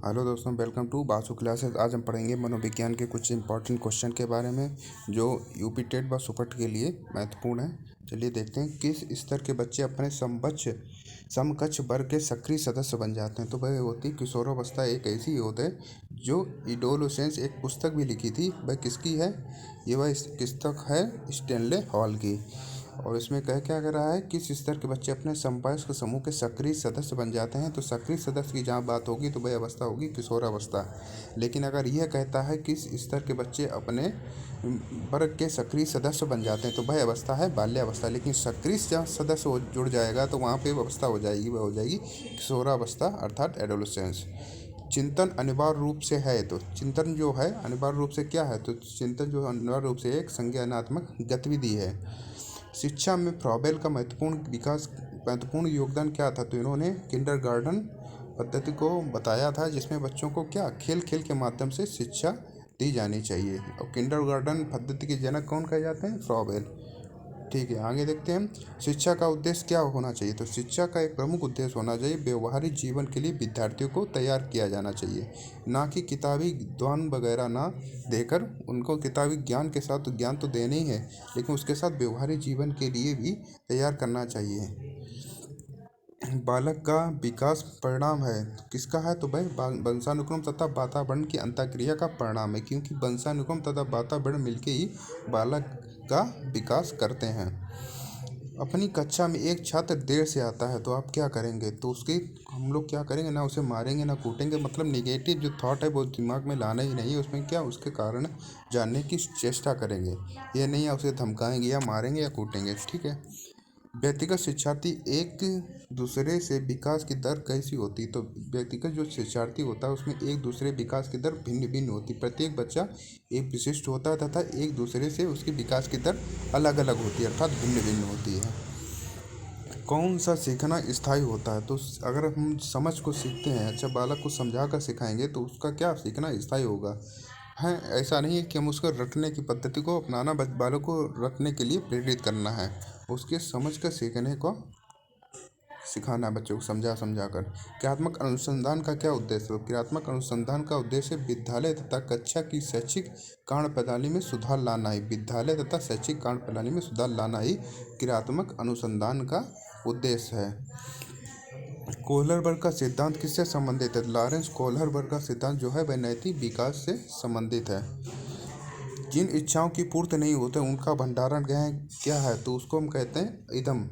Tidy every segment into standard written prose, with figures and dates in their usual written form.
Hello दोस्तों, welcome to Basu classes. आज हम पढ़ेंगे मनोविज्ञान के कुछ इंपॉर्टेंट क्वेश्चन के बारे में जो यूपी टेट व सुपरट के लिए महत्वपूर्ण है। चलिए देखते हैं किस स्तर के बच्चे अपने समकक्ष वर्ग के सक्रिय सदस्य बन जाते हैं। तो वह होती किशोरावस्था। एक ऐसी होती है जो एडोलसेंस एक पुस्तक भी लिखी थी। वह किसकी है? वह पुस्तक है स्टेनले हॉल की। और इसमें क्या कर रहा है, किस स्तर के बच्चे अपने संपर्क समूह के सक्रिय सदस्य बन जाते हैं। तो सक्रिय सदस्य की जहाँ बात होगी तो वह अवस्था होगी किशोरावस्था। लेकिन अगर यह कहता है किस स्तर के बच्चे अपने वर्ग के सक्रिय सदस्य बन जाते हैं तो वह अवस्था है बाल्यावस्था। लेकिन सक्रिय जहाँ सदस्य जुड़ जाएगा तो वहाँ पे अवस्था हो जाएगी, वह हो जाएगी किशोरावस्था अर्थात एडोलेसेंस। चिंतन अनिवार्य रूप से है, तो चिंतन जो है अनिवार्य रूप से क्या है? तो चिंतन जो अनिवार्य रूप से एक संज्ञानात्मक गतिविधि है। शिक्षा में फ्रॉबेल का महत्वपूर्ण योगदान क्या था? तो इन्होंने किंडरगार्टन पद्धति को बताया था जिसमें बच्चों को खेल खेल के माध्यम से शिक्षा दी जानी चाहिए। और किंडरगार्टन पद्धति के जनक कौन कहे जाते हैं? फ्रॉबेल। ठीक है, आगे देखते हैं शिक्षा का उद्देश्य क्या होना चाहिए। तो शिक्षा का एक प्रमुख उद्देश्य होना चाहिए व्यवहारिक जीवन के लिए विद्यार्थियों को तैयार किया जाना चाहिए, ना कि किताबी ज्ञान वगैरह ना देकर। उनको किताबी ज्ञान के साथ तो ज्ञान तो देना ही है, लेकिन उसके साथ व्यवहारिक जीवन के लिए भी तैयार करना चाहिए। बालक का विकास परिणाम है, तो किसका है? तो भाई वंशानुक्रम तथा वातावरण की अंतःक्रिया का परिणाम है, क्योंकि वंशानुक्रम तथा वातावरण मिलके ही बालक का विकास करते हैं। अपनी कक्षा में एक छात्र देर से आता है तो आप क्या करेंगे? तो उसकी हम लोग क्या करेंगे, ना उसे मारेंगे ना कूटेंगे। मतलब निगेटिव जो थॉट है वो दिमाग में लाना ही नहीं है। उसमें उसके कारण जानने की चेष्टा करेंगे, ये नहीं है उसे धमकाएंगे या मारेंगे या कूटेंगे। ठीक है। व्यक्तिगत शिक्षार्थी एक दूसरे से विकास की दर कैसी होती? तो व्यक्तिगत जो शिक्षार्थी होता है उसमें एक दूसरे विकास की दर भिन्न भिन्न होती। प्रत्येक बच्चा एक विशिष्ट होता है तथा एक दूसरे से उसकी विकास की दर अलग अलग होती है अर्थात भिन्न भिन्न होती है। कौन सा सीखना स्थायी होता है? तो अगर हम समझ को सीखते हैं, अच्छा बालक को समझा कर सिखाएंगे तो उसका क्या सीखना स्थायी होगा है। ऐसा नहीं है कि हम उसको रटने की पद्धति को अपनाना, बालक को रटने के लिए प्रेरित करना है। उसके समझ कर सीखने को सिखाना, बच्चों को समझा कर। क्रियात्मक अनुसंधान का क्या उद्देश्य है? क्रियात्मक अनुसंधान का उद्देश्य विद्यालय तथा कक्षा की शैक्षिक कार्य प्रणाली में सुधार लाना ही क्रियात्मक अनुसंधान का उद्देश्य है। कोहलरबर्ग का सिद्धांत किससे संबंधित है? लॉरेंस कोहलरबर्ग का सिद्धांत जो है वह नैतिक विकास से संबंधित है। जिन इच्छाओं की पूर्ति नहीं होते उनका भंडारण क्या है? तो उसको हम कहते हैं इदम।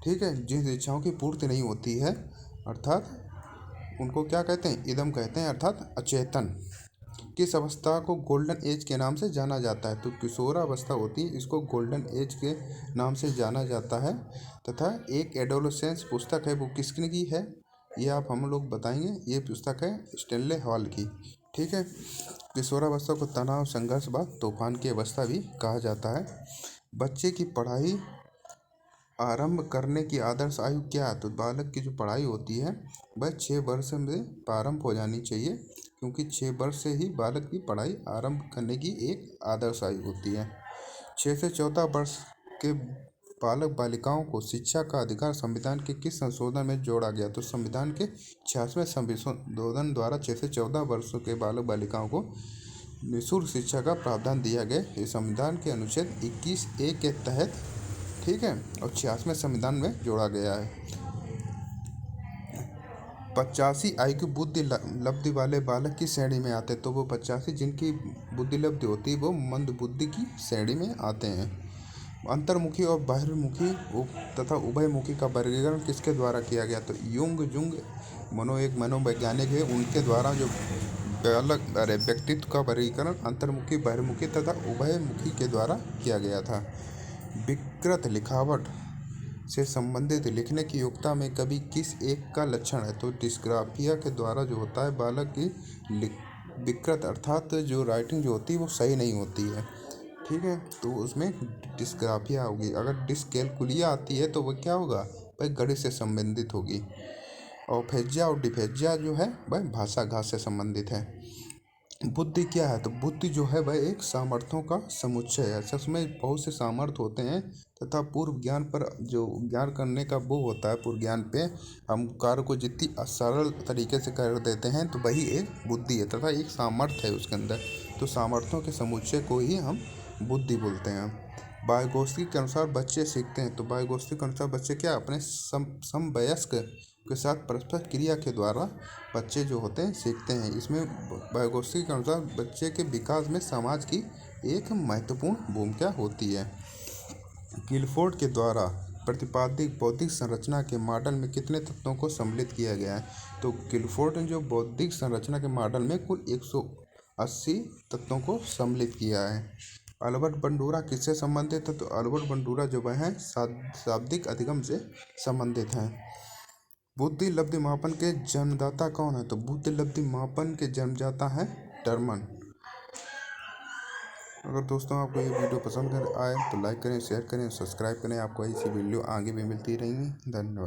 ठीक है, जिन इच्छाओं की पूर्ति नहीं होती है अर्थात उनको क्या कहते हैं? इदम कहते हैं, अर्थात अचेतन। किस अवस्था को गोल्डन एज के नाम से जाना जाता है? तो किशोरावस्था होती है, इसको गोल्डन एज के नाम से जाना जाता है। तथा एक एडोलेसेंस पुस्तक है, वो किसकी की है ये आप हम लोग बताएंगे। ये पुस्तक है स्टेनले हॉल की। ठीक है। किशोरावस्था को तनाव, संघर्ष व तूफान की अवस्था भी कहा जाता है। बच्चे की पढ़ाई आरंभ करने की आदर्श आयु क्या है? तो बालक की जो पढ़ाई होती है वह 6 वर्ष में प्रारंभ हो जानी चाहिए, क्योंकि 6 वर्ष से ही बालक की पढ़ाई आरंभ करने की एक आदर्श आयु होती है। 6 से 14 वर्ष के बालक बालिकाओं को शिक्षा का अधिकार संविधान के किस संशोधन में जोड़ा गया? तो संविधान के 66वें संशोधन द्वारा 6 से 14 वर्षों के बालक बालिकाओं को निःशुल्क शिक्षा का प्रावधान दिया गया। ये संविधान के अनुच्छेद 21A के तहत, ठीक है, और 66वें संविधान में जोड़ा गया है। 85 IQ बुद्धि लब्धि वाले बालक की श्रेणी में आते हैं। तो वो 85 जिनकी बुद्धि लब्धि होती है वो मंद बुद्धि की श्रेणी में आते हैं। अंतर्मुखी और बहिर्मुखी तथा उभयमुखी का वर्गीकरण किसके द्वारा किया गया? तो जुंग एक मनोवैज्ञानिक है, उनके द्वारा जो व्यक्तित्व का वर्गीकरण अंतर्मुखी, बहिर्मुखी तथा उभयमुखी के द्वारा किया गया था। विकृत लिखावट से संबंधित लिखने की योग्यता में कभी किस एक का लक्षण है? तो डिस्ग्राफिया के द्वारा जो होता है बालक की विकृत अर्थात जो राइटिंग जो होती है वो सही नहीं होती है। ठीक है, तो उसमें डिस्ग्राफिया होगी। अगर डिस्कैलकुलिया आती है तो वह क्या होगा? वह गणित से संबंधित होगी। और फेजिया और डिफेजिया जो है वह भाषा घात से संबंधित है। बुद्धि क्या है? तो बुद्धि जो है वह एक सामर्थ्यों का समुच्चय है। इसमें बहुत से सामर्थ्य होते हैं तथा पूर्व ज्ञान पर जो ज्ञान करने का वो होता है, पूर्व ज्ञान पे हम कार्य को जितनी सरल तरीके से कर देते हैं तो वही एक बुद्धि है तथा एक सामर्थ्य है उसके अंदर। तो सामर्थ्यों के समुच्चय को ही हम बुद्धि बोलते हैं। वाइगोत्स्की के अनुसार बच्चे सीखते हैं। तो वाइगोत्स्की के अनुसार बच्चे क्या अपने समवयस्क के साथ परस्पर क्रिया के द्वारा बच्चे जो होते हैं सीखते हैं। इसमें वाइगोत्स्की के अनुसार बच्चे के विकास में समाज की एक महत्वपूर्ण भूमिका होती है। गिलफोर्ड के द्वारा प्रतिपादित बौद्धिक संरचना के मॉडल में कितने तत्वों को सम्मिलित किया गया है? तो गिलफोर्ड ने जो बौद्धिक संरचना के मॉडल में कुल 180 तत्वों को सम्मिलित किया है। अल्बर्ट बंडूरा किससे संबंधित है? तो अल्बर्ट बंडूरा जो वह हैं शाब्दिक अधिगम से संबंधित हैं। बुद्धि लब्धि मापन के जन्मदाता कौन है? तो बुद्धि लब्धि मापन के जन्मदाता है टर्मन। अगर दोस्तों आपको ये वीडियो पसंद आए तो लाइक करें, शेयर करें, सब्सक्राइब करें। आपको ऐसी वीडियो आगे भी मिलती रहेंगी। धन्यवाद।